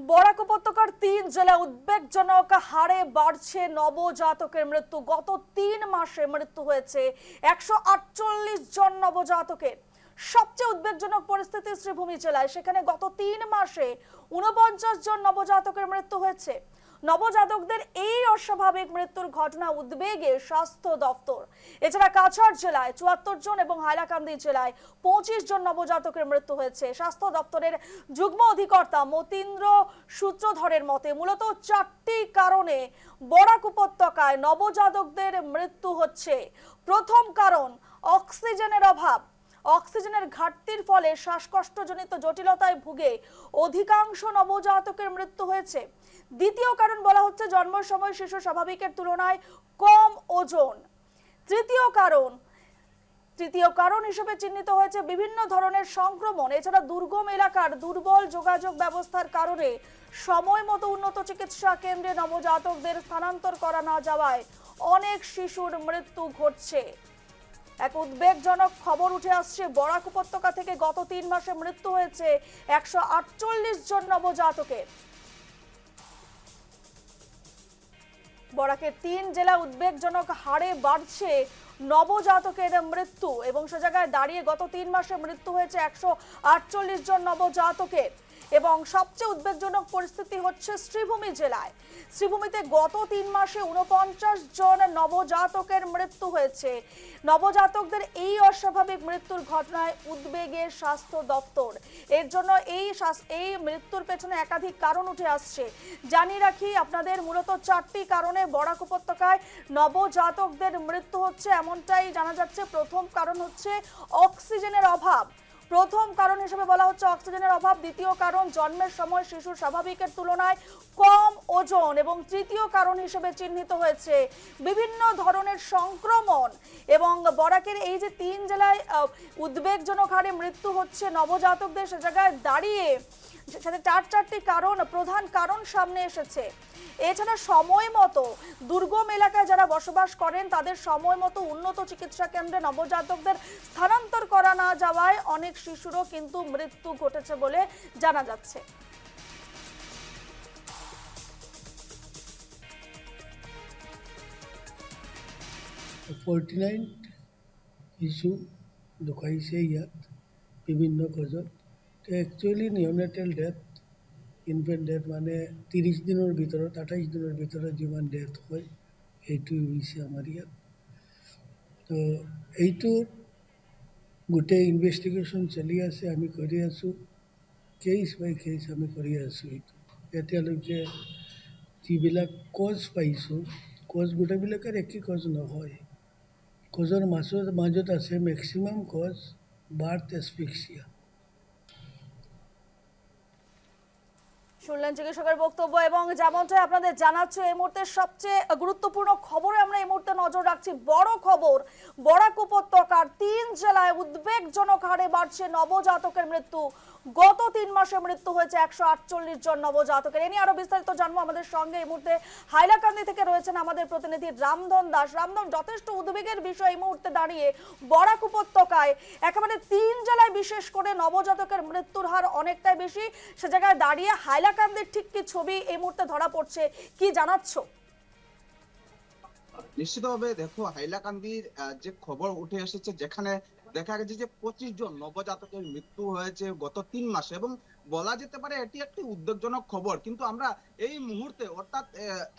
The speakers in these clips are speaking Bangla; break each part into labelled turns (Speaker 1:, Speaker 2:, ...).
Speaker 1: বরাক উপত্যকার 3 জেলা উদ্বেগজনক হারে বাড়ছে নবজাতকের মৃত্যু। গত 3 মাসে মৃত্যু হয়েছে 148 জন নবজাতকের। সবচেয়ে উদ্বেগজনক পরিস্থিতি শ্রীভূমি জেলায়, সেখানে গত 3 মাসে 49 জন নবজাতকের মৃত্যু হয়েছে। নবজাতকদের এই অস্বাভাবিক মৃত্যুর ঘটনা উদ্বেগে স্বাস্থ্য দপ্তর। এছাড়া কাছাড় জেলায় 74 জন এবং হাইলাকান্দি জেলায় 25 জন নবজাতকের মৃত্যু হয়েছে। স্বাস্থ্য দপ্তরের যুগ্ম অধিকর্তা মতীন্দ্র সূত্রধরের মতে মূলত 4টি কারণে বরাক উপত্যকায় নবজাতকদের মৃত্যু হচ্ছে। প্রথম কারণ অক্সিজেনের অভাব। অক্সিজেনের ঘাটতির ফলে শ্বাসকষ্টজনিত জটিলতায় ভুগে অধিকাংশ নবজাতকের মৃত্যু হয়েছে। দ্বিতীয় কারণ বলা হচ্ছে জন্মের সময় শিশু স্বাভাবিকের তুলনায় কম ওজন। তৃতীয় কারণ হিসেবে চিহ্নিত হয়েছে বিভিন্ন ধরনের সংক্রমণ। এছাড়া দুর্গম এলাকার দুর্বল যোগাযোগ ব্যবস্থার কারণে সময় মতো উন্নত চিকিৎসা কেন্দ্রে নবজাতকদের স্থানান্তর করা না যাওয়ায় অনেক শিশুর মৃত্যু ঘটছে। এক উদ্বেগজনক খবর উঠে আসছে বরাক উপত্যকা থেকে। গত 3 মাসে মৃত্যু হয়েছে 148 জন নবজাতকের। বরাকের 3 জেলা উদ্বেগজনক হারে বাড়ছে নবজাতকের মৃত্যু এবং সে জায়গায় দাঁড়িয়ে গত 3 মাসে মৃত্যু হয়েছে 148 জন নবজাতকের। এবং সবচেয়ে উদ্বেগজনক পরিস্থিতি হচ্ছে শ্রীভূমি জেলায়। শ্রীভূমিতে গত 3 মাসে 49 জন নবজাতকের মৃত্যু হয়েছে। নবজাতকদের এই অস্বাভাবিক মৃত্যুর ঘটনায় উদ্বেগে স্বাস্থ্য দপ্তর। এর জন্য এই মৃত্যুর পেছনে একাধিক কারণ উঠে আসছে। জানিয়ে রাখি আপনাদের, মূলত 4টি কারণে বরাক উপত্যকায় নবজাতকদের মৃত্যু হচ্ছে এমনটাই জানা যাচ্ছে। প্রথম কারণ হচ্ছে অক্সিজেনের অভাব। প্রথম কারণ হিসেবে বলা হচ্ছে অক্সিজেনের অভাব। দ্বিতীয় কারণ জন্মের সময় শিশু স্বাভাবিকের তুলনায় কম ওজন এবং তৃতীয় কারণ হিসেবে চিহ্নিত হয়েছে বিভিন্ন ধরনের সংক্রমণ। এবং বরাকের এই যে 3 জেলায় উদ্বেগজনক হারে মৃত্যু হচ্ছে নবজাতকদের, সে জায়গায় দাঁড়িয়ে সাথে 4টি প্রধান কারণ সামনে এসেছে। এছাড়া সময় মতো দুর্গম এলাকায় যারা বসবাস করেন তাদের সময় মতো উন্নত চিকিৎসা কেন্দ্রে নবজাতকদের স্থানান্তর করা না যাওয়ায় অনেক শিশুরও কিন্তু মৃত্যু ঘটেছে বলে জানা যাচ্ছে।
Speaker 2: 49 ইস্যু দেখুৱাইছে ইয়াত বিভিন্ন কজত। একচুৱেলি নিঅ'নেটেল ডেথ, ইনফেণ্ট ডেথ মানে 30 দিনৰ ভিতৰত 28 দিনৰ ভিতৰত যিমান ডেথ হয় সেইটো হৈছে আমাৰ ইয়াত। তো এইটোৰ গোটেই ইনভেষ্টিগেশ্যন চলি আছে, আমি কৰি আছোঁ, কেছ বাই কেছ আমি কৰি আছোঁ। এইটো এতিয়ালৈকে যিবিলাক কজ পাইছোঁ, কজ গোটেইবিলাকৰ একেই কজ নহয়। কজৰ মাজত আছে মেক্সিমাম কজ বার্থ অ্যাসফিক্সিয়া।
Speaker 1: শুনলেন চিকিৎসকের বক্তব্য। এবং যেমনটা আপনাদের জানাচ্ছি, এই মুহূর্তে সবচেয়ে গুরুত্বপূর্ণ খবরে আমরা এই মুহূর্তে নজর রাখছি। বড় খবর, বরাক উপত্যকার 3 জেলায় উদ্বেগজনক হারে বাড়ছে নবজাতকের মৃত্যু। গত 3 মাসে মৃত্যু হয়েছে 148 জন নবজাতকের। এ নিয়ে আরো বিস্তারিত জানবো। আমাদের সঙ্গে এই মুহূর্তে হাইলাকান্দি থেকে রয়েছেন আমাদের প্রতিনিধি রামধন দাস। রামধন, যথেষ্ট উদ্বেগের বিষয় এই মুহূর্তে দাঁড়িয়ে বরাক উপত্যকায় একেবারে 3 জেলায় বিশেষ করে নবজাতকের মৃত্যুর হার অনেকটাই বেশি। সে জায়গায় দাঁড়িয়ে হাইলাকান্দির ঠিক কি ছবি এই মুহূর্তে ধরা পড়ছে, কি জানাচ্ছ?
Speaker 3: নিশ্চিতভাবে দেখো, হাইলাকান্দির যে খবর উঠে এসেছে, যেখানে দেখা গেছে যে 25 জন নবজাতকের মৃত্যু হয়েছে গত 3 মাসে, এবং বলা যেতে পারে এটি একটি উদ্বেগজনক খবর। কিন্তু আমরা এই মুহূর্তে অর্থাৎ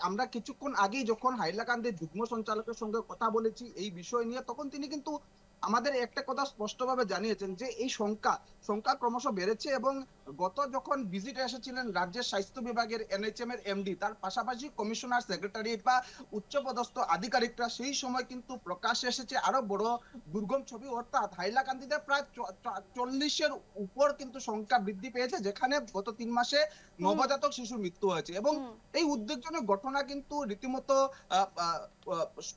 Speaker 3: আমরা কিছুক্ষণ আগেই যখন হাইলাকান্দির যুগ্ম সঞ্চালকের সঙ্গে কথা বলেছি এই বিষয় নিয়ে, তখন তিনি কিন্তু আমাদের একটা কথা স্পষ্টভাবে জানিয়েছেন যে এই সংখ্যা ক্রমশ বেড়েছে। এবং গত যখন ভিজিটে এসেছিলেন রাজ্যের স্বাস্থ্য বিভাগের এনএইচএম এর এমডি, তার পাশাপাশি কমিশনার, সেক্রেটারি বা উচ্চপদস্থ আধিকারিকরা, সেই সময় কিন্তু প্রকাশ্যে এসেছে আরো বড় দুর্গম ছবি। অর্থাৎ হাইলাকান্দিতে প্রায় 40-এর উপর কিন্তু সংখ্যা বৃদ্ধি পেয়েছে, যেখানে গত 3 মাসে নবজাতক শিশুর মৃত্যু হয়েছে। এবং এই উদ্বেগজনক ঘটনা কিন্তু রীতিমতো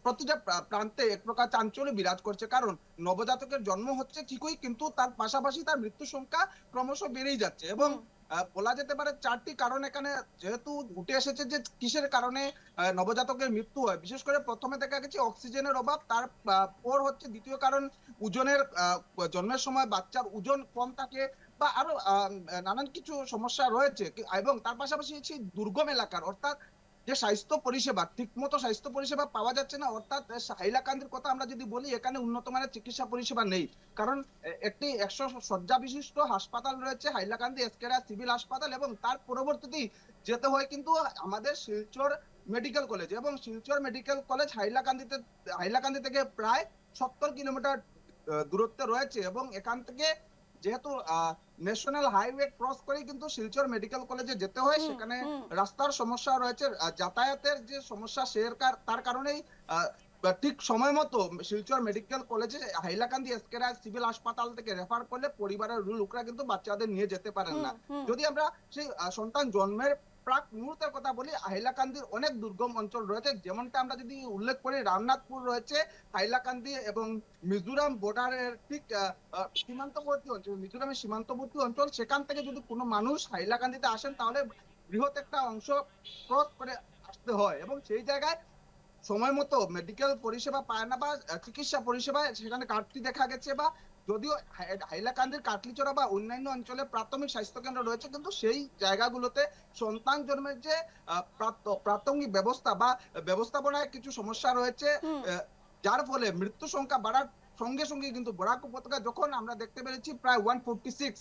Speaker 3: প্রতিটা প্রান্তে এক প্রকার চাঞ্চল্য বিরাজ করছে। কারণ নবজাতকের জন্ম হচ্ছে ঠিকই, কিন্তু তার পাশাপাশি তার মৃত্যু সংখ্যা ক্রমশ বেড়েই যাচ্ছে। এবং বলা যেতে পারে 4টি কারণ এখানে যেহেতু উঠে এসেছে যে কিসের কারণে নবজাতকের মৃত্যু হয়। বিশেষ করে প্রথমে দেখা গেছে অক্সিজেনের অভাব, তারপর হচ্ছে দ্বিতীয় কারণ ওজনের, জন্মের সময় বাচ্চার ওজন কম থাকে, বা আরো নানান কিছু সমস্যা রয়েছে এবং তার পাশাপাশি সেই দুর্গম এলাকার অর্থাৎ যে স্বাস্থ্য পরিষেবা ঠিকমতো স্বাস্থ্য পরিষেবা পাওয়া যাচ্ছে না, অর্থাৎ হাইলাকান্দির কথা আমরা যদি বলি, এখানে উন্নত মানের চিকিৎসা পরিষেবা নেই। কারণ একটি 100 শয্যা বিশিষ্ট হাসপাতাল রয়েছে হাইলাকান্দি এসকেরা সিভিল হাসপাতাল, এবং তার পরবর্তীতেই যেতে হয় কিন্তু আমাদের শিলচর মেডিকেল কলেজ, এবং শিলচর মেডিকেল কলেজ হাইলাকান্দি থেকে প্রায় 70 কিলোমিটার দূরত্বে রয়েছে, এবং এখান থেকে যেহেতু ন্যাশনাল হাইওয়ে ক্রস করেই কিন্তু শিলচর মেডিকেল কলেজে যেতে হয়, সেখানে রাস্তার সমস্যা রয়েছে, যাতায়াতের যে সমস্যা তার কারণেই ঠিক সময় মতো শিলচর মেডিকেল কলেজে হাইলাকান্দি এসকেরা সিভিল হাসপাতাল থেকে রেফার করলে পরিবারের লোকরা কিন্তু বাচ্চাদের নিয়ে যেতে পারেন না। যদি আমরা সেই সন্তান জন্মের প্রাক মুহূর্তের কথা বলি, হাইলাকান্দির অনেক দুর্গম অঞ্চল রয়েছে, যেমনটা আমরা যদি উল্লেখ করি রামনাথপুর রয়েছে হাইলাকান্দি এবং মিজোরাম বর্ডারের ঠিক সীমান্তবর্তী অঞ্চল, মিজোরামের সীমান্তবর্তী অঞ্চল, সেখান থেকে যদি কোনো মানুষ হাইলাকান্দিতে আসেন তাহলে বৃহৎ একটা অংশ ক্রস করে আসতে হয়, এবং সেই জায়গায় সময় মতো মেডিকেল পরিষেবা পায় না বা চিকিৎসা পরিষেবা সেখানে ঘাটতি দেখা গেছে, বা যদিও হাইলাকান্দির কাটলিচড়া বা অন্যান্য অঞ্চলে প্রাথমিক স্বাস্থ্য কেন্দ্র রয়েছে, কিন্তু সেই জায়গাগুলোতে সন্তান জন্মের যে প্রাথমিক ব্যবস্থা বা ব্যবস্থাপনায় কিছু সমস্যা রয়েছে, যার ফলে মৃত্যু সংখ্যা বাড়ার সঙ্গে সঙ্গে কিন্তু বরাক উপত্যকা যখন আমরা দেখতে পেরেছি প্রায় 146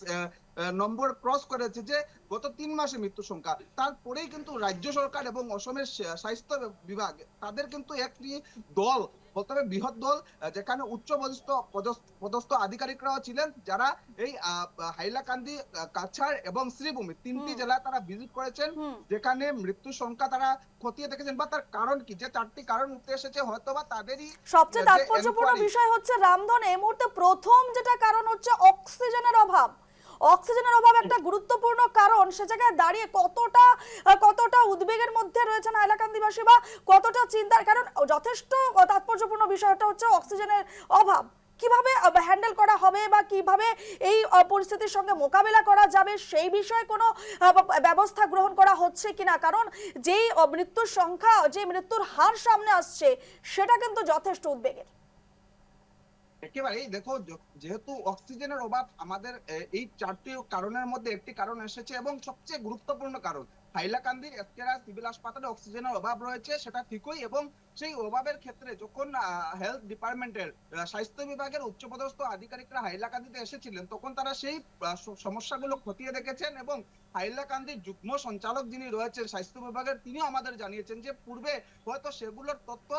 Speaker 3: নম্বর ক্রস করেছে যে গত 3 মাসে মৃত্যু সংখ্যা, তারপরেই কিন্তু রাজ্য সরকার এবং অসমের স্বাস্থ্য বিভাগ তাদের কিন্তু একটি দল, বলতে হবে বৃহৎ দল, যেখানে পদস্থ আধিকারিকরাও ছিলেন, যারা এই হাইলাকান্দি, কাছাড় এবং শ্রীভূমি তিনটি জেলায় তারা ভিজিট করেছেন, যেখানে মৃত্যু সংখ্যা তারা খতিয়ে দেখেছেন বা তার কারণ কি, যে 4টি কারণ উঠে এসেছে, হয়তো বা তাদেরই
Speaker 1: সবচেয়ে তাৎপর্যপূর্ণ বিষয় হচ্ছে রামধন, এই মুহূর্তে প্রথম যেটা কারণ হচ্ছে অক্সিজেনের অভাব। অক্সিজেনের অভাব একটা গুরুত্বপূর্ণ কারণ। সে জায়গায় দাঁড়িয়ে কতটা উদ্বেগের মধ্যে রয়েছেন হাইলাকান্দিবাসী বা কতটা চিন্তার, কারণ যথেষ্ট তাৎপর্যপূর্ণ বিষয়টা হচ্ছে অক্সিজেনের অভাব। কিভাবে হ্যান্ডেল করা হবে বা কিভাবে এই পরিস্থিতির সঙ্গে মোকাবেলা করা যাবে সেই বিষয়ে কোনো ব্যবস্থা গ্রহণ করা হচ্ছে কিনা, কারণ যেই মৃত্যুর সংখ্যা, যে মৃত্যুর হার সামনে আসছে সেটা কিন্তু যথেষ্ট উদ্বেগের।
Speaker 3: একেবারেই দেখো, যেহেতু অক্সিজেনের অভাব আমাদের এই 4টি কারণের মধ্যে একটি কারণ এসেছে, এবং সবচেয়ে গুরুত্বপূর্ণ কারণ হাইলাকান্দির এসকেরা সিভিল হাসপাতালে অক্সিজেনের অভাব রয়েছে, সেটা ঠিকই, এবং সেই অভাবের ক্ষেত্রে যখন হেলথ ডিপার্টমেন্টের স্বাস্থ্য বিভাগের উচ্চপদস্থ আধিকারিকরা হাইলাকান্দিতে এসেছিলেন, তখন তারা সেই সমস্যাগুলো খতিয়ে দেখেছেন, এবং হাইলাকান্দির যুগ্ম সঞ্চালক যিনি রয়েছেন স্বাস্থ্য বিভাগের, তিনিও আমাদের জানিয়েছেন যে পূর্বে হয়তো সেগুলোর তথ্য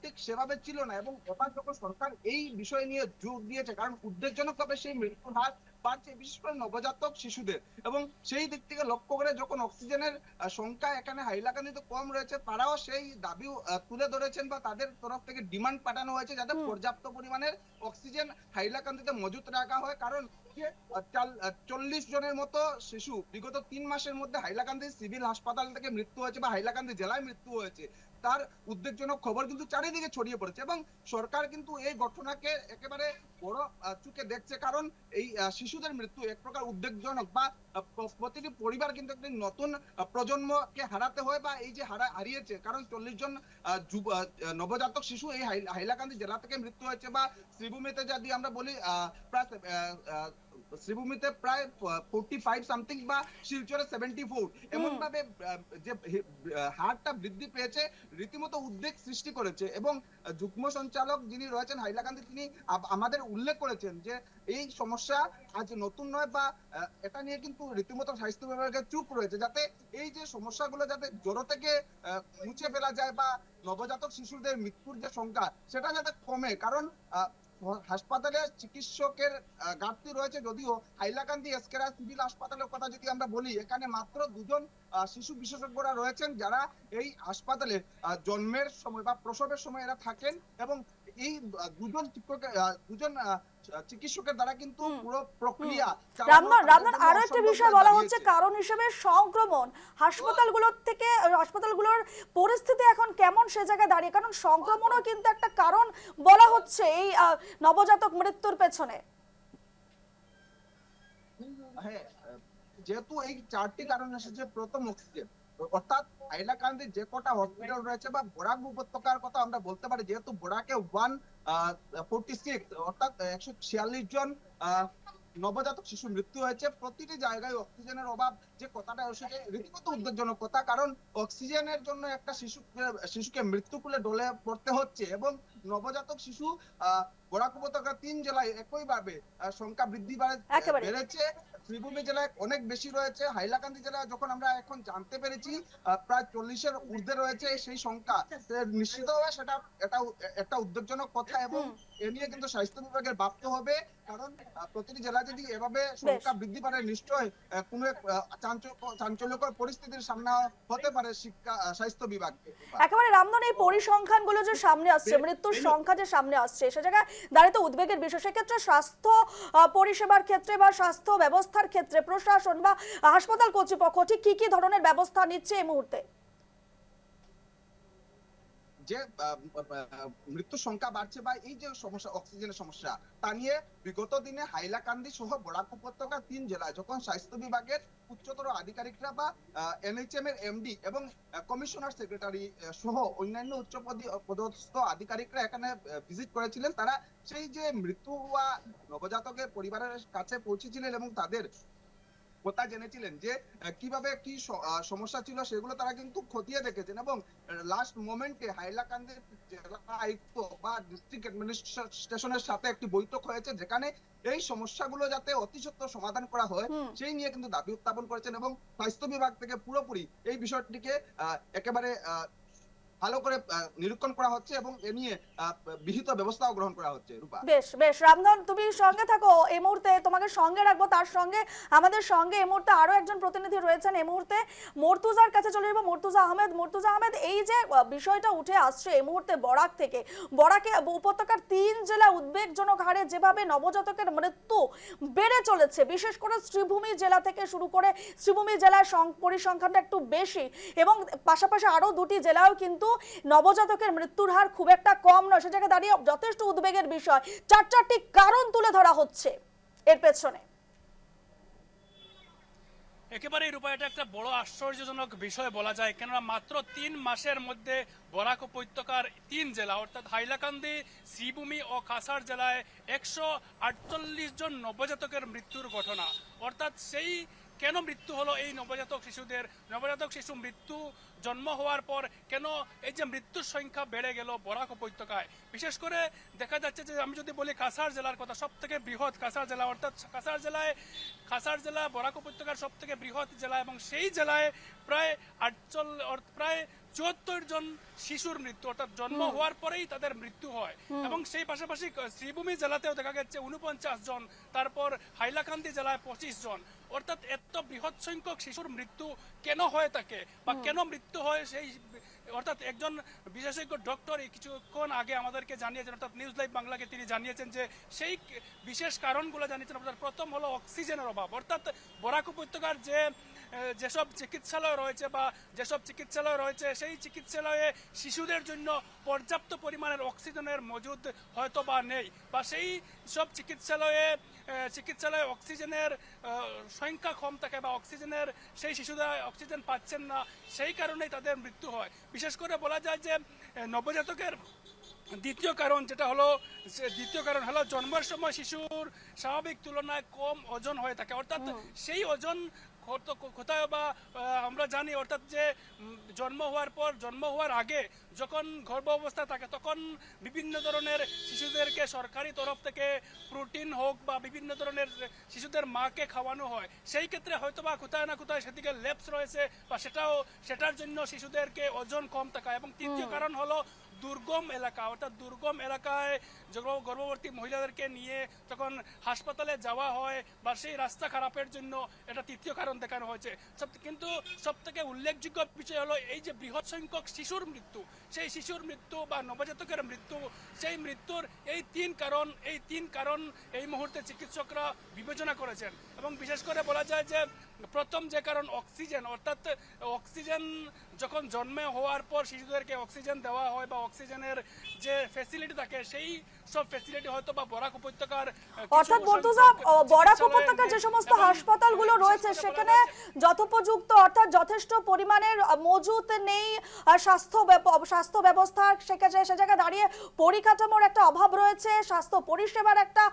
Speaker 3: ঠিক সেভাবে ছিল না, এবং এবার যখন সরকার এই বিষয় নিয়ে জোর দিয়েছে, কারণ উদ্বেগজনকভাবে সেই মৃত্যুর হার বাড়ছে, বিশেষ করে নবজাতক শিশুদের, এবং সেই দিক থেকে লক্ষ্য করে যখন অক্সিজেনের সংখ্যা এখানে হাইলাকান্দিতে কম রয়েছে, তারাও সেই দাবি তুলে ধরেছেন বা তাদের তরফ থেকে ডিমান্ড পাঠানো হয়েছে যাতে পর্যাপ্ত পরিমাণের অক্সিজেন হাইলাকান্দিতে মজুত রাখা হয়, কারণ 40 জনের মতো শিশু বিগত 3 মাসের মধ্যে হাইলাকান্দি সিভিল হাসপাতাল থেকে মৃত্যু হয়েছে বা হাইলাকান্দি জেলায় মৃত্যু হয়েছে, তার উদ্বেগজনক খবর কিন্তু চারিদিকে ছড়িয়ে পড়েছে, এবং সরকার কিন্তু এই ঘটনাকে একেবারে বড় চোখে দেখছে, কারণ এই শিশুদের মৃত্যু এক প্রকার উদ্বেগজনক, বা প্রতিটি পরিবার কিন্তু একটি নতুন প্রজন্মকে হারাতে হয় বা এই যে হারিয়েছে, কারণ 40 জন নবজাতক শিশু এই হাইলাকান্দি জেলা থেকে মৃত্যু হয়েছে, বা শ্রীভূমিতে যদি আমরা বলি প্রায় শ্রীভূমিতে প্রায় 45 সামথিং বা শিলচরে 74, এমন ভাবে যে হারটা বৃদ্ধি পেয়েছে রীতিমতো উদ্বেগ সৃষ্টি করেছে, এবং যুগ্ম সঞ্চালক যিনি রয়েছেন হাইলাকান্দি, তিনি আমাদের উল্লেখ করেছেন যে এই সমস্যা আজ নতুন নয়, বা এটা নিয়ে কিন্তু রীতিমতো স্বাস্থ্য বিভাগের চুপ রয়েছে, যাতে এই যে সমস্যাগুলো যাতে জড়ো থেকে মুছে ফেলা যায় বা নবজাতক শিশুদের মৃত্যুর যে সংখ্যা সেটা যাতে কমে, কারণ হাসপাতালে চিকিৎসকের ঘাটতি রয়েছে, যদিও হাইলাকান্দি এসকেরা সিভিল হাসপাতালের কথা যদি আমরা বলি, এখানে মাত্র 2 জন শিশু বিশেষজ্ঞরা রয়েছেন যারা এই হাসপাতালে জন্মের সময় বা প্রসবের সময় এরা থাকেন, এবং এই দুজন চিকিৎসকের দ্বারা কিন্তু পুরো প্রক্রিয়া
Speaker 1: রামধন, আরো একটা বিষয় বলা হচ্ছে কারণ হিসেবে সংক্রমণ। হাসপাতালগুলোর পরিস্থিতি এখন কেমন সে জায়গায় দাঁড়িয়ে, কারণ সংক্রমণও কিন্তু একটা কারণ বলা হচ্ছে এই নবজাতক মৃত্যুর পেছনে।
Speaker 3: হ্যাঁ, যেহেতু এই 4টি কারণ এসেছে, প্রথম অক্সিজেন, অর্থাৎ হাইলাকান্দির যে কটা হসপিটাল রয়েছে বা বরাক উপত্যকার কথা আমরা বলতে পারি, যেহেতু বরাকে 146 অর্থাৎ 146 জন নবজাতক শিশু মৃত্যু হয়েছে। প্রতিটি জায়গায় অক্সিজেনের অভাব যে কথাটা এসেছে রীতিমতো উদ্বেগজনক কথা, কারণ অক্সিজেনের জন্য একটা শিশুকে মৃত্যু কুলে ডলে পড়তে হচ্ছে এবং নবজাতক শিশু বরাক উপত্যকা 3 জেলায় একইভাবে সংখ্যা বৃদ্ধি
Speaker 1: একেবারে
Speaker 3: বেড়েছে। শ্রীভূমি জেলায় অনেক বেশি রয়েছে। হাইলাকান্দি জেলায় যখন আমরা এখন জানতে পেরেছি প্রায় 40-এর ঊর্ধ্বে রয়েছে সেই সংখ্যা, নিশ্চিতভাবে সেটা একটা উদ্বেগজনক কথা এবং এ নিয়ে কিন্তু স্বাস্থ্য বিভাগের ভাবতে হবে, কারণ প্রতিটি জেলায় যদি এভাবে
Speaker 1: বেশ
Speaker 3: সংখ্যা বৃদ্ধি পারে নিশ্চয় কোনো এক চাঞ্চল্যকর পরিস্থিতির সামনে হতে পারে স্বাস্থ্য বিভাগ।
Speaker 1: একেবারে রামধন, এই পরিসংখ্যানগুলো যে সামনে আসছে, মৃত্যুর সংখ্যা যে সামনে আসছে, সে জায়গায় দাঁড়িয়ে তো উদ্বেগের বিষয়। সেক্ষেত্রে স্বাস্থ্য পরিষেবার ক্ষেত্রে বা স্বাস্থ্য ব্যবস্থার ক্ষেত্রে প্রশাসন বা হাসপাতাল কর্তৃপক্ষ ঠিক কি কি ধরনের ব্যবস্থা নিচ্ছে এই মুহূর্তে?
Speaker 3: যে মৃত্যুর সংখ্যা বাড়ছে বা এই যে সমস্যা অক্সিজেনের সমস্যা, তা নিয়ে বিগত দিনে হাইলাকান্দি সহ বরাক উপত্যকার 3 জেলায় যখন স্বাস্থ্য বিভাগের উচ্চতর আধিকারিকরা বা এনএইচএম এর এমডি এবং কমিশনার সেক্রেটারি সহ অন্যান্য উচ্চ পদস্থ আধিকারিকরা এখানে ভিজিট করেছিলেন, তারা সেই যে মৃত্যু হওয়া নবজাতকের পরিবারের কাছে পৌঁছেছিলেন এবং তাদের কথা জেনেছিলেন যে কিভাবে কি সমস্যা ছিল সেগুলো তারা কিন্তু খতিয়ে দেখেছেন এবং লাস্ট মোমেন্টে হাইলাকান্দি জেলা আয়ুক্ত বা ডিস্ট্রিক্ট অ্যাডমিনিস্ট্রেশনের সাথে একটি বৈঠক হয়েছে, যেখানে এই সমস্যাগুলো যাতে অতি সত্বর সমাধান করা হয় সেই নিয়ে কিন্তু দাবি উত্থাপন করেছেন এবং স্বাস্থ্য বিভাগ থেকে পুরোপুরি এই বিষয়টিকে একেবারে ভালো করে নিরীক্ষণ করা হচ্ছে এবং এ নিয়ে বিহিত ব্যবস্থাও গ্রহণ করা হচ্ছে। রূপা,
Speaker 1: বেশ বেশ রামধন, তুমি সঙ্গে থাকো, এই মুহূর্তে তোমাকে সঙ্গে রাখবো। তার সঙ্গে আমাদের সঙ্গে এই মুহূর্তে আরো একজন প্রতিনিধি রয়েছেন। এই মুহূর্তে মর্তুজার কাছে চলে যাবো। মর্তুজা আহমেদ, এই যে বিষয়টা উঠে আসছে এই মুহূর্তে বরাক থেকে, বরাকে উপত্যকার 3 জেলা উদ্বেগজনক হারে যেভাবে নবজাতকের মৃত্যু বেড়ে চলেছে, বিশেষ করে শ্রীভূমি জেলা থেকে শুরু করে, শ্রীভূমি জেলার পরিসংখ্যানটা একটু বেশি এবং পাশাপাশি আরো 2টি জেলাও কিন্তু নবজাতকের মৃত্যুর হার খুব একটা কম নয়। সে জায়গায় দাঁড়িয়ে যথেষ্ট উদ্বেগের বিষয়। 4টি কারণ তুলে ধরা হচ্ছে এর পেছনে।
Speaker 4: একেবারেই রূপা, এটা একটা বড় আশ্চর্যজনক বিষয় বলা যায়, কেননা মাত্র 3 মাসের মধ্যে বরাক উপত্যকার 3 জেলা অর্থাৎ হাইলাকান্দি, শ্রীভূমি ও কাছাড় জেলায় 148 জন নবজাতকের মৃত্যুর ঘটনা। অর্থাৎ সেই কেন মৃত্যু হলো এই নবজাতক শিশু মৃত্যু জন্ম হওয়ার পর কেন এই যে মৃত্যুর সংখ্যা বেড়ে গেল বরাক উপত্যকায়? বিশেষ করে দেখা যাচ্ছে যে আমি যদি বলি কাছাড় জেলার কথা, সব থেকে বৃহৎ কাছাড় জেলা, অর্থাৎ কাছাড় জেলা বরাক উপত্যকার সব থেকে বৃহৎ জেলা এবং সেই জেলায় প্রায় 74 জন শিশুর মৃত্যু, অর্থাৎ জন্ম হওয়ার পরেই তাদের মৃত্যু হয়। এবং সেই পাশাপাশি শ্রীভূমি জেলাতেও দেখা গেছে 49 জন, তারপর হাইলাকান্দি জেলায় 25 জন। অর্থাৎ এত বৃহৎ সংখ্যক শিশুর মৃত্যু কেন হয়ে থাকে বা কেন মৃত্যু হয় সেই অর্থাৎ একজন বিশেষজ্ঞ ডক্টর কিছুক্ষণ আগে আমাদেরকে জানিয়েছেন, অর্থাৎ নিউজ লাইভ বাংলাকে তিনি জানিয়েছেন যে সেই বিশেষ কারণগুলো জানিয়েছেন। অর্থাৎ প্রথম হলো অক্সিজেনের অভাব। অর্থাৎ বরাক উপত্যকার যেসব চিকিৎসালয় রয়েছে সেই চিকিৎসালয়ে শিশুদের জন্য পর্যাপ্ত পরিমাণের অক্সিজেনের মজুদ হয়তো বা নেই, বা সেই সব চিকিৎসালয়ে অক্সিজেনের সংখ্যা কম থাকে বা সেই শিশুরা অক্সিজেন পাচ্ছেন না, সেই কারণেই তাদের মৃত্যু হয়। বিশেষ করে বলা যায় যে নবজাতকের দ্বিতীয় কারণ হলো জন্মের সময় শিশুর স্বাভাবিক তুলনায় কম ওজন হয়ে থাকে। অর্থাৎ সেই ওজন কোথায় বা আমরা জানি, অর্থাৎ যে জন্ম হওয়ার আগে যখন গর্ভ অবস্থা থাকে তখন বিভিন্ন ধরনের শিশুদেরকে সরকারি তরফ থেকে প্রোটিন হোক বা বিভিন্ন ধরনের শিশুদের মাকে খাওয়ানো হয়। সেই ক্ষেত্রে হয়তো বা কোথায় না কোথায় সেদিকে ল্যাপস রয়েছে বা সেটার জন্য শিশুদেরকে ওজন কম থাকা। এবং তৃতীয় কারণ হলো দুর্গম এলাকা, অর্থাৎ দুর্গম এলাকায় যখন গর্ভবতী মহিলাদেরকে নিয়ে যখন হাসপাতালে যাওয়া হয় বা সেই রাস্তা খারাপের জন্য, এটা তৃতীয় কারণ দেখানো হয়েছে। কিন্তু সব থেকে উল্লেখযোগ্য বিষয় হলো এই যে বৃহৎ সংখ্যক শিশুর মৃত্যু, সেই শিশুর মৃত্যু বা নবজাতকের মৃত্যু, সেই মৃত্যুর এই তিন কারণ এই মুহূর্তে চিকিৎসকরা বিবেচনা করেছেন। এবং বিশেষ করে বলা যায় যে প্রথম যে কারণ অক্সিজেন, অর্থাৎ অক্সিজেন যখন জন্মে হওয়ার পর শিশুদেরকে অক্সিজেন দেওয়া হয় বা অক্সিজেনের যে ফ্যাসিলিটি থাকে সেই সব ফ্যাসিলিটি হয়তো বা বরাক উপত্যকার
Speaker 1: অর্থাৎ মর্তুজা বরাক উপত্যকার যে সমস্ত হাসপাতালগুলো রয়েছে সেখানে যথোপযুক্ত অর্থাৎ যথেষ্ট পরিমাণের মজুত নেই স্বাস্থ্য ব্যবস্থা, সে জায়গায় দাঁড়িয়ে পরিকাঠামোর একটা অভাব রয়েছে, স্বাস্থ্য পরিষেবার একটা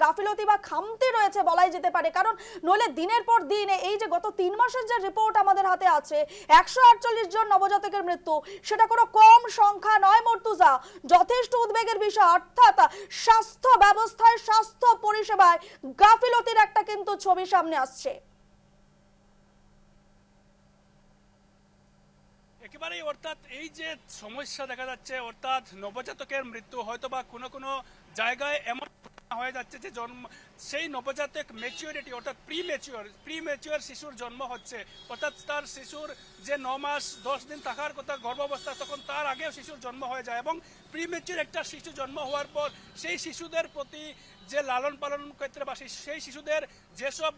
Speaker 1: গাফিলতি বা খামতি রয়েছে বলাই যেতে পারে। কারণ নইলে দিনের পর দিন এই যে গত 3 মাসের যে রিপোর্ট আমাদের হাতে আছে 148 জন নবজাতকের মৃত্যু, সেটা কোনো কম সংখ্যা নয় মর্তুজা, যথেষ্ট উদ্বেগের বিষয়। অর্থাৎ স্বাস্থ্য ব্যবস্থায়, স্বাস্থ্য পরিষেবায় গাফিলতির একটা কিন্তু ছবি সামনে আসছে।
Speaker 4: একেবারেই, অর্থাৎ এই যে সমস্যা দেখা যাচ্ছে, অর্থাৎ নবজাতকের মৃত্যু হয়তো বা কোনো কোনো জায়গায় এমন হয়ে যাচ্ছে যে সেই নবজাতক ম্যাচিউরিটি অর্থাৎ প্রিম্যাচিওর শিশুর জন্ম হচ্ছে, অর্থাৎ তার শিশুর যে 9 মাস 10 দিন থাকার কথা গর্ভাবস্থা, তখন তার আগেও শিশুর জন্ম হয়ে যায় এবং প্রিম্যাচিওর একটা শিশু জন্ম হওয়ার পর সেই শিশুদের প্রতি যে লালন পালন ক্ষেত্রে বা সেই শিশুদের যেসব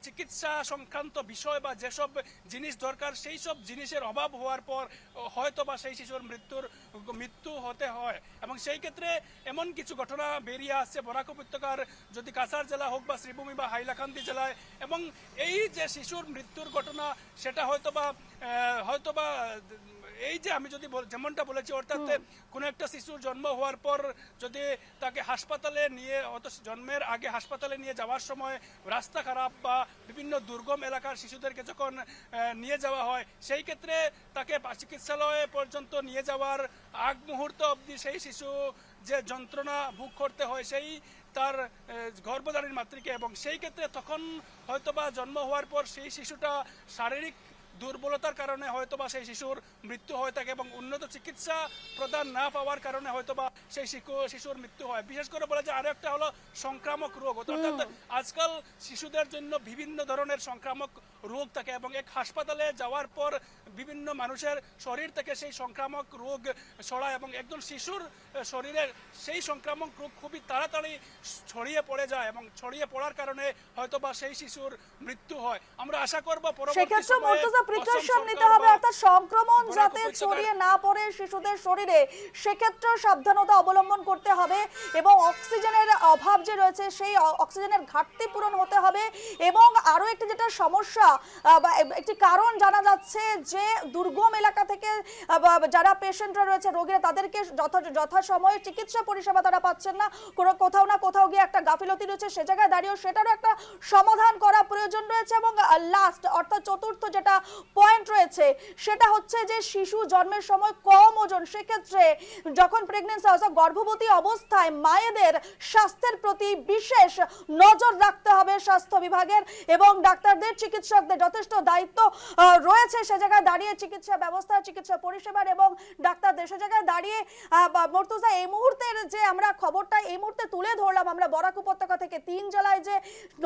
Speaker 4: চিকিৎসা সংক্রান্ত বিষয় বা যেসব জিনিস দরকার সেই সব জিনিসের অভাব হওয়ার পর হয়তো বা সেই শিশুর মৃত্যু হতে হয়। এবং সেই ক্ষেত্রে এমন কিছু ঘটনা বেরিয়ে আসছে বরাক উপত্যকার, যদি কাছাড় জেলা হোক বা শ্রীভূমি বা হাইলাকান্দি জেলায়, এবং এই যে শিশুর মৃত্যুর ঘটনা সেটা হয়তোবা এই যে আমি যদি যেমনটা বলেছি, অর্থাৎ কোনো একটা শিশুর জন্ম হওয়ার পর যদি তাকে হাসপাতালে নিয়ে জন্মের আগে হাসপাতালে নিয়ে যাওয়ার সময় রাস্তা খারাপ বা বিভিন্ন দুর্গম এলাকার শিশুদেরকে যখন নিয়ে যাওয়া হয়, সেই ক্ষেত্রে তাকে চিকিৎসালয়ে পর্যন্ত নিয়ে যাওয়ার আগ মুহূর্ত অবধি সেই শিশু যে যন্ত্রণা ভোগ করতে হয় সেই তার গর্ভধারীর মাতৃকে, এবং সেই ক্ষেত্রে তখন হয়তোবা জন্ম হওয়ার পর সেই শিশুটা শারীরিক দুর্বলতার কারণে হয়তোবা সেই শিশুর মৃত্যু হয়ে থাকে এবং উন্নত চিকিৎসা প্রদান না পাওয়ার কারণে হয়তোবা সেই শিশুর মৃত্যু হয়। বিশেষ করে বলা যায় আরো একটা হলো সংক্রামক রোগ, অর্থাৎ আজকাল শিশুদের জন্য বিভিন্ন ধরনের সংক্রামক রোগ থাকে এবং এক হাসপাতালে যাওয়ার পর বিভিন্ন মানুষের শরীর থেকে সেই সংক্রামক রোগ ছড়ায় এবং একজন শিশুর শরীরে সেই সংক্রামক রোগ খুবই তাড়াতাড়ি ছড়িয়ে পড়ে যায় এবং ছড়িয়ে পড়ার কারণে হয়তোবা সেই শিশুর মৃত্যু হয়। আমরা আশা করব পরবর্তী সময়ে
Speaker 1: প্রিকশন নিতে হবে, অর্থাৎ সংক্রমণ যাতে ছড়িয়ে না পড়ে শিশুদের শরীরে, সেক্ষেত্রে সাবধানতা অবলম্বন করতে হবে এবং অক্সিজেনের অভাব যে রয়েছে সেই অক্সিজেনের ঘাটতি পূরণ হতে হবে। এবং আরো একটি যেটা সমস্যা বা একটি কারণ জানা যাচ্ছে যে দুর্গম এলাকা থেকে যারা পেশেন্টরা রয়েছে, রোগীরা, তাদেরকে যথাসময়ে চিকিৎসা পরিষেবা তারা পাচ্ছেন না, কোথাও না কোথাও গিয়ে একটা গাফিলতি রয়েছে, সে জায়গায় দাঁড়িয়েও সেটারও একটা সমাধান করা প্রয়োজন রয়েছে। এবং লাস্ট অর্থাৎ চতুর্থ যেটা পয়েন্ট রয়েছে সেটা হচ্ছে যে শিশু জন্মের সময় কম ওজন, সেক্ষেত্রে যখন প্রেগন্যান্সি অর্থাৎ গর্ভবতী অবস্থায় মায়েদের স্বাস্থ্যের প্রতি বিশেষ নজর রাখতে হবে স্বাস্থ্য বিভাগের, এবং ডাক্তারদের, চিকিৎসকদের যথেষ্ট দায়িত্ব রয়েছে সে জায়গায় দাঁড়িয়ে চিকিৎসা ব্যবস্থা, চিকিৎসা পরিষেবার এবং ডাক্তারদের সে জায়গায় দাঁড়িয়ে। মর্তুজা, এই মুহূর্তের যে আমরা খবরটা এই মুহূর্তে তুলে ধরলাম আমরা বরাক উপত্যকা থেকে, 3 জেলায় যে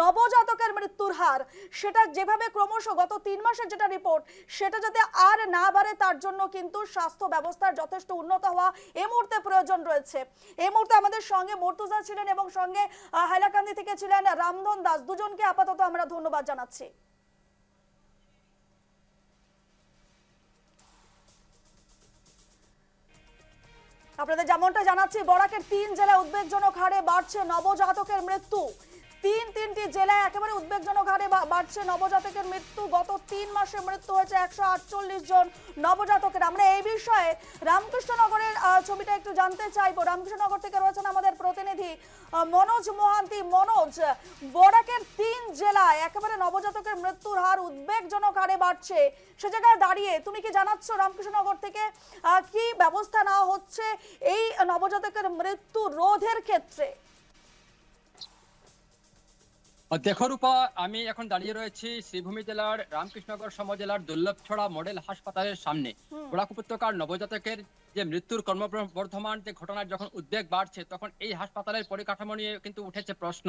Speaker 1: নবজাতকের মৃত্যুর হার সেটা যেভাবে ক্রমশ গত 3 মাসের যেটা রিপোর্ট সেটা যাতে আর না বাড়ে তার জন্য কিন্তু স্বাস্থ্য ব্যবস্থার যথেষ্ট উন্নত হওয়া এই মুহূর্তে প্রয়োজন রয়েছে। এই মুহূর্তে আমাদের সঙ্গে মর্তুজা ছিলেন এবং সঙ্গে হাইলাকান্দি থেকে ছিলেন রামধন দাস, দুজনকে আপাতত আমরা ধন্যবাদ জানাচ্ছি। আপনাদের যেমনটা জানাচ্ছি, বরাকের 3 জেলায় উদ্বেগজনক হারে বাড়ছে নবজাতকের মৃত্যু। তিনটি জেলায় একেবারে উদ্বেগজনক হারে বাড়ছে নবজাতকের মৃত্যু। গত 3 মাসে মৃত্যু হয়েছে 148 জন নবজাতকের। আমরা এই বিষয়ে রামকৃষ্ণনগরের ছবিটা একটু জানতে চাইবো। রামকৃষ্ণনগর থেকে রয়েছেন আমাদের প্রতিনিধি মনোজ মোহান্তি। মনোজ, বরাকের 3 জেলায় একেবারে নবজাতকের মৃত্যুর হার উদ্বেগজনক হারে বাড়ছে, সে জায়গায় দাঁড়িয়ে তুমি কি জানাচ্ছ রামকৃষ্ণনগর থেকে কি ব্যবস্থা নেওয়া হচ্ছে এই নবজাতকের মৃত্যু রোধের ক্ষেত্রে?
Speaker 5: দেখো রূপা, আমি এখন দাঁড়িয়ে রয়েছি শ্রীভূমি জেলার রামকৃষ্ণনগর সমজেলার দুর্লভছড়া মডেল হাসপাতালের সামনে। বরাক উপত্যকার নবজাতকের যে মৃত্যুর ক্রমবর্ধমান যে ঘটনার যখন উদ্বেগ বাড়ছে, তখন এই হাসপাতালের পরিকাঠামো নিয়ে কিন্তু উঠেছে প্রশ্ন।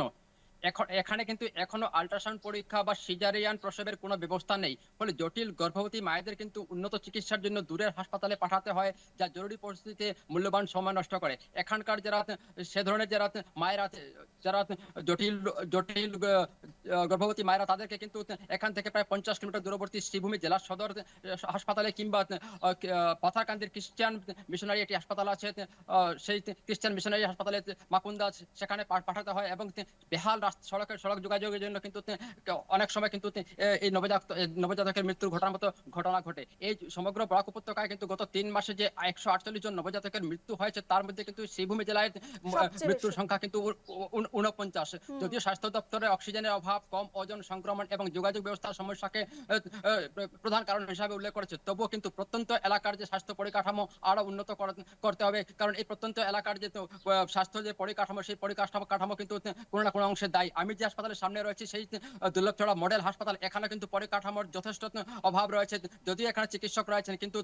Speaker 5: এখানে কিন্তু এখনো আল্ট্রাসাউন্ড পরীক্ষা বা সিজারিয়ান প্রসবের কোনো ব্যবস্থা নেই, ফলে জটিল গর্ভবতী মায়েদের কিন্তু উন্নত চিকিৎসার জন্য দূরের হাসপাতালে পাঠাতে হয়, যা জরুরি পরিস্থিতিতে মূল্যবান সময় নষ্ট করে। এখানকার যারা সে ধরনের যারা মায়েরা যারা জটিল জটিল গর্ভবতী মায়েরা, তাদেরকে কিন্তু এখান থেকে প্রায় 50 কিলোমিটার দূরবর্তী শ্রীভূমি জেলা সদর হাসপাতালে কিংবা পাথারকান্দির খ্রিস্টান মিশনারি একটি হাসপাতাল আছে, সেই খ্রিস্টান মিশনারি হাসপাতালে মাকুন্দা, সেখানে পাঠাতে হয়। এবং বেহাল সড়ক যোগাযোগের জন্য কিন্তু অনেক সময় কিন্তু এই নবজাতকের মৃত্যুর ঘটনার মতো ঘটনা ঘটে। এই সমগ্র বরাক উপত্যকায় কিন্তু গত 3 মাসে যে 148 জন নবজাতকের মৃত্যু হয়েছে, তার মধ্যে কিন্তু শ্রীভূমি জেলায়
Speaker 1: সবচেয়ে
Speaker 5: মৃত্যুর
Speaker 1: বেশি।
Speaker 5: সংখ্যা কিন্তু 49। যদিও স্বাস্থ্য দপ্তরে অক্সিজেনের অভাব, কম ওজন, সংক্রমণ এবং যোগাযোগ ব্যবস্থার সমস্যাকে প্রধান কারণ হিসাবে উল্লেখ করেছে, তবুও কিন্তু প্রত্যন্ত এলাকার যে স্বাস্থ্য পরিকাঠামো আরো উন্নত করতে হবে। কারণ এই প্রত্যন্ত এলাকার যে স্বাস্থ্য যে পরিকাঠামো, সেই পরিকাঠামো কিন্তু কোনো না কোনো অংশে দায়ী। আমি যে হাসপাতালের সামনে রয়েছি, সেই দুর্লভছড়া মডেল হাসপাতাল, এখানে কিন্তু পরিকাঠামোর যথেষ্ট অভাব রয়েছে। যদিও এখানে চিকিৎসক রয়েছেন, কিন্তু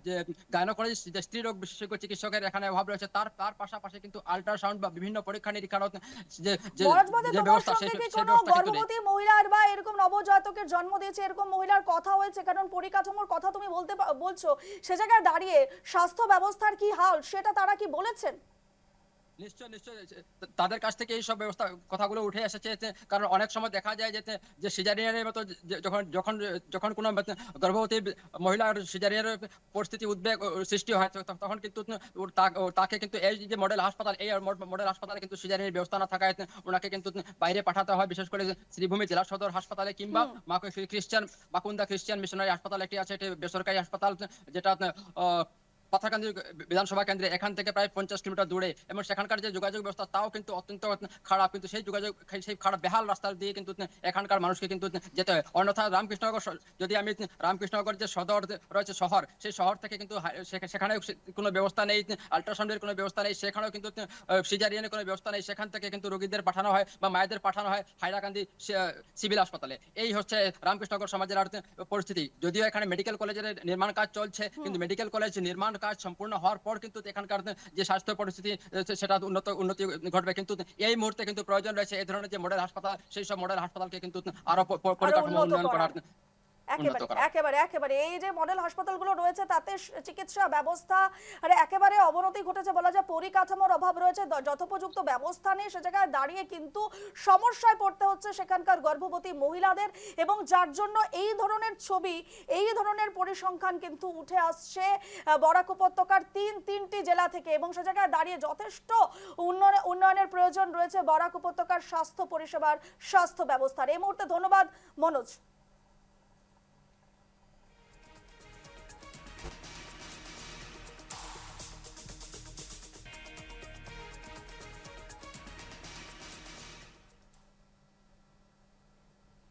Speaker 5: যে গাইনোকোলজিস্ট, যে স্ত্রী রোগ বিশেষজ্ঞ চিকিৎসকের এখানে অভাব রয়েছে। তার পাশাপাশি কিন্তু আল্ট্রাসাউন্ড বা বিভিন্ন পরীক্ষা নিরীক্ষার যে ব্যবস্থা, সেই
Speaker 1: কোনো
Speaker 5: ব্যবস্থা কিন্তু নেই।
Speaker 1: গর্ভবতী মহিলার বা এরকম নবজাতকের জন্ম দিয়েছে এরকম মহিলার কথা হয়েছে? কারণ পরিকাঠামোর কথা তুমি বলছো, সে জায়গায় দাঁড়িয়ে স্বাস্থ্য ব্যবস্থার কি হাল সেটা তারা কি বলেছেন?
Speaker 5: নিশ্চয় নিশ্চয় তাদের কাছ থেকে এই সব ব্যবস্থা কথাগুলো উঠে এসেছে। কারণ অনেক সময় দেখা যায় যে সিজারিয়ানের মতো যখন যখন যখন কোনো গর্ভবতী মহিলার সিজারিয়ানের পরিস্থিতি উদ্বেগ সৃষ্টি হয়, তখন কিন্তু তাকে কিন্তু এই যে মডেল হাসপাতাল, এই মডেল হাসপাতালে কিন্তু সিজারিয়ানের ব্যবস্থা না থাকায় ওনাকে কিন্তু বাইরে পাঠাতে হয়, বিশেষ করে শ্রীভূমি জেলা সদর হাসপাতালে কিংবা মাকুন্দা খ্রিস্টান মিশনারি হাসপাতাল একটি আছে, এটি বেসরকারি হাসপাতাল, যেটা পাথারকান্দি বিধানসভা কেন্দ্রে এখান থেকে প্রায় 50 কিলোমিটার দূরে। এবং সেখানকার যে যোগাযোগ ব্যবস্থা, তাও কিন্তু অত্যন্ত খারাপ। কিন্তু সেই খারাপ বেহাল রাস্তা দিয়ে কিন্তু এখানকার মানুষকে কিন্তু যেতে হয়। অন্যথা রামকৃষ্ণনগর, যদি আমি রামকৃষ্ণনগর যে সদর রয়েছে শহর, সেই শহর থেকে কিন্তু সেখানেও কোনো ব্যবস্থা নেই, আল্ট্রাসাউন্ডের কোনো ব্যবস্থা নেই, সেখানেও কিন্তু সিজারিয়ানের কোনো ব্যবস্থা নেই। সেখান থেকে কিন্তু রোগীদের পাঠানো হয় বা মায়েদের পাঠানো হয় হাইলাকান্দি সিভিল হাসপাতালে। এই হচ্ছে রামকৃষ্ণনগর সমাজের পরিস্থিতি। যদিও এখানে মেডিকেল কলেজের নির্মাণ কাজ চলছে, কিন্তু মেডিকেল কলেজ নির্মাণ কাজ সম্পূর্ণ হওয়ার পর কিন্তু এখানকার যে স্বাস্থ্য পরিস্থিতি, সেটা উন্নতি ঘটবে। কিন্তু এই মুহূর্তে কিন্তু প্রয়োজন রয়েছে এই ধরনের যে মডেল হাসপাতাল, সেই সব মডেল হাসপাতালকে কিন্তু আরো পরিকাঠামো উন্নয়ন করার।
Speaker 1: একেবারে এই যে মডেল হাসপাতালগুলো রয়েছে, তাতে চিকিৎসা ব্যবস্থা একেবারে অবনতি ঘটেছে বলা যায়। পরিকাঠামোর অভাব রয়েছে, যথোপযুক্ত ব্যবস্থা নেই, সে জায়গায় দাঁড়িয়ে কিন্তু সমস্যায় পড়তে হচ্ছে সেখানকার গর্ভবতী মহিলাদের। এবং যার জন্য এই ধরনের ছবি, এই ধরনের পরিসংখ্যান কিন্তু উঠে আসছে বরাক উপত্যকার তিনটি জেলা থেকে। এবং সে জায়গায় দাঁড়িয়ে যথেষ্ট উন্নয়নের প্রয়োজন রয়েছে বরাক উপত্যকার স্বাস্থ্য পরিষেবার, স্বাস্থ্য ব্যবস্থার। এই মুহূর্তে ধন্যবাদ মনোজ।